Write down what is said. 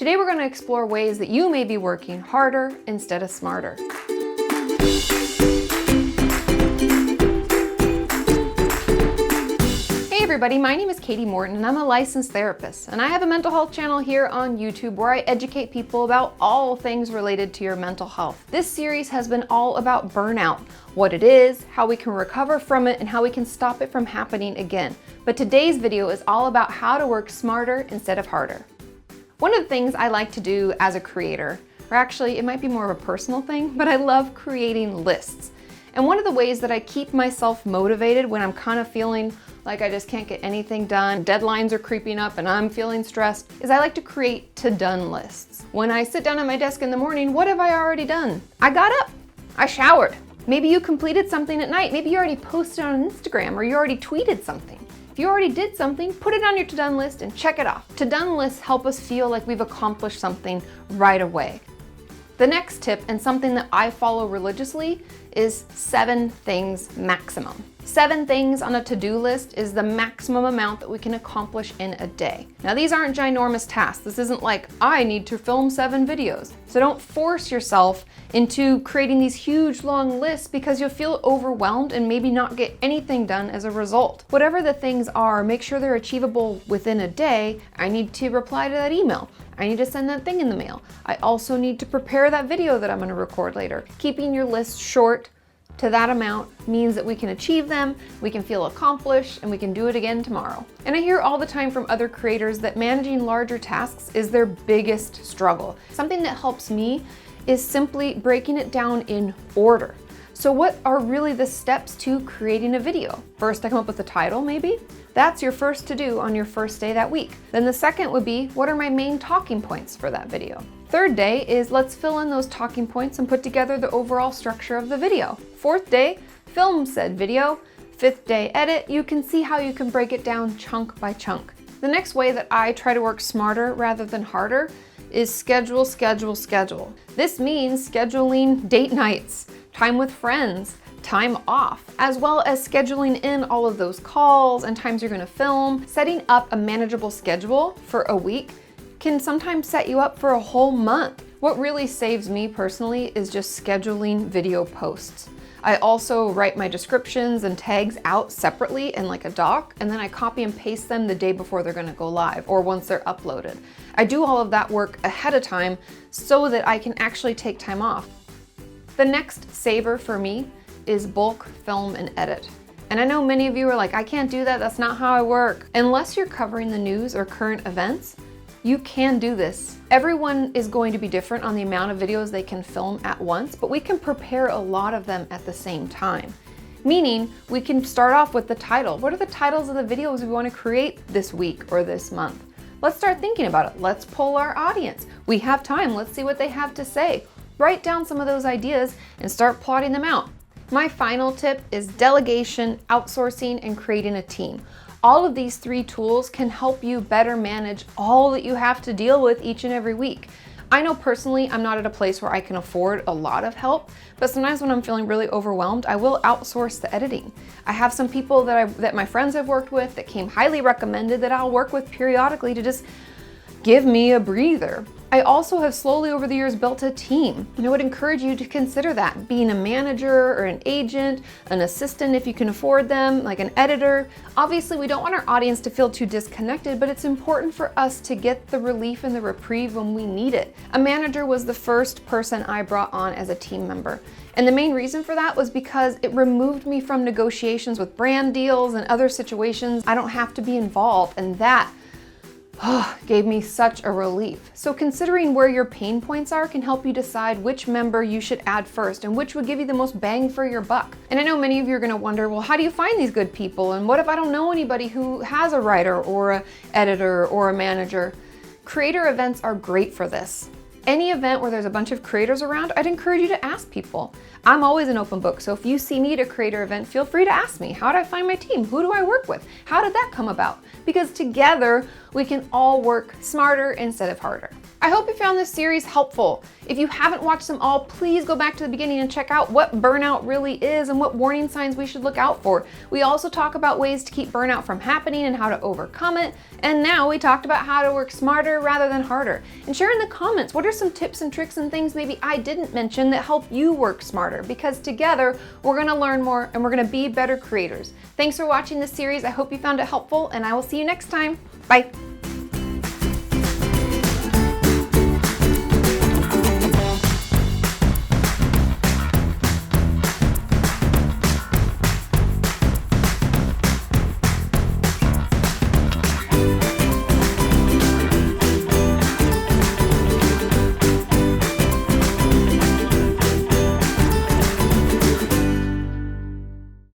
Today we're going to explore ways that you may be working harder instead of smarter. Hey everybody, my name is Kati Morton and I'm a licensed therapist, and I have a mental health channel here on YouTube where I educate people about all things related to your mental health. This series has been all about burnout, what it is, how we can recover from it, and how we can stop it from happening again. But today's video is all about how to work smarter instead of harder. One of the things I like to do as a creator, or actually it might be more of a personal thing, but I love creating lists. And one of the ways that I keep myself motivated when I'm kind of feeling like I just can't get anything done, deadlines are creeping up and I'm feeling stressed, is I like to create to-done lists. When I sit down at my desk in the morning, what have I already done? I got up, I showered. Maybe you completed something at night. Maybe you already posted on Instagram or you already tweeted something. If you already did something, put it on your to-done list and check it off. To-done lists help us feel like we've accomplished something right away. The next tip, and something that I follow religiously, is 7 things maximum. 7 things on a to-do list is the maximum amount that we can accomplish in a day. Now these aren't ginormous tasks. This isn't like, I need to film 7 videos. So don't force yourself into creating these huge long lists because you'll feel overwhelmed and maybe not get anything done as a result. Whatever the things are, make sure they're achievable within a day. I need to reply to that email. I need to send that thing in the mail. I also need to prepare that video that I'm going to record later. Keeping your list short to that amount means that we can achieve them, we can feel accomplished, and we can do it again tomorrow. And I hear all the time from other creators that managing larger tasks is their biggest struggle. Something that helps me is simply breaking it down in order. So what are really the steps to creating a video? First, I come up with a title, maybe. That's your first to do on your first day that week. Then the second would be, what are my main talking points for that video? Third day is, let's fill in those talking points and put together the overall structure of the video. Fourth day, film said video. Fifth day, edit. You can see how you can break it down chunk by chunk. The next way that I try to work smarter rather than harder is schedule, schedule, schedule. This means scheduling date nights, time with friends, time off, as well as scheduling in all of those calls and times you're going to film. Setting up a manageable schedule for a week can sometimes set you up for a whole month. What really saves me personally is just scheduling video posts. I also write my descriptions and tags out separately in like a doc, and then I copy and paste them the day before they're gonna go live or once they're uploaded. I do all of that work ahead of time so that I can actually take time off. The next saver for me is bulk film and edit. And I know many of you are like, I can't do that, that's not how I work. Unless you're covering the news or current events, you can do this. Everyone is going to be different on the amount of videos they can film at once, but we can prepare a lot of them at the same time. Meaning, we can start off with the title. What are the titles of the videos we want to create this week or this month? Let's start thinking about it. Let's poll our audience. We have time, let's see what they have to say. Write down some of those ideas and start plotting them out. My final tip is delegation, outsourcing, and creating a team. All of these 3 tools can help you better manage all that you have to deal with each and every week. I know personally I'm not at a place where I can afford a lot of help, but sometimes when I'm feeling really overwhelmed, I will outsource the editing. I have some people that my friends have worked with that came highly recommended that I'll work with periodically to just give me a breather. I also have slowly over the years built a team, and I would encourage you to consider that. Being a manager or an agent, an assistant if you can afford them, like an editor. Obviously, we don't want our audience to feel too disconnected, but it's important for us to get the relief and the reprieve when we need it. A manager was the first person I brought on as a team member. And the main reason for that was because it removed me from negotiations with brand deals and other situations. I don't have to be involved, and that gave me such a relief. So considering where your pain points are can help you decide which member you should add first and which would give you the most bang for your buck. And I know many of you are gonna wonder, well, how do you find these good people? And what if I don't know anybody who has a writer or an editor or a manager? Creator events are great for this. Any event where there's a bunch of creators around, I'd encourage you to ask people. I'm always an open book, so if you see me at a creator event, feel free to ask me. How did I find my team? Who do I work with? How did that come about? Because together, we can all work smarter instead of harder. I hope you found this series helpful. If you haven't watched them all, please go back to the beginning and check out what burnout really is and what warning signs we should look out for. We also talk about ways to keep burnout from happening and how to overcome it. And now we talked about how to work smarter rather than harder. And share in the comments, what are some tips and tricks and things maybe I didn't mention that help you work smarter? Because together we're gonna learn more and we're gonna be better creators. Thanks for watching this series. I hope you found it helpful, and I will see you next time. Bye.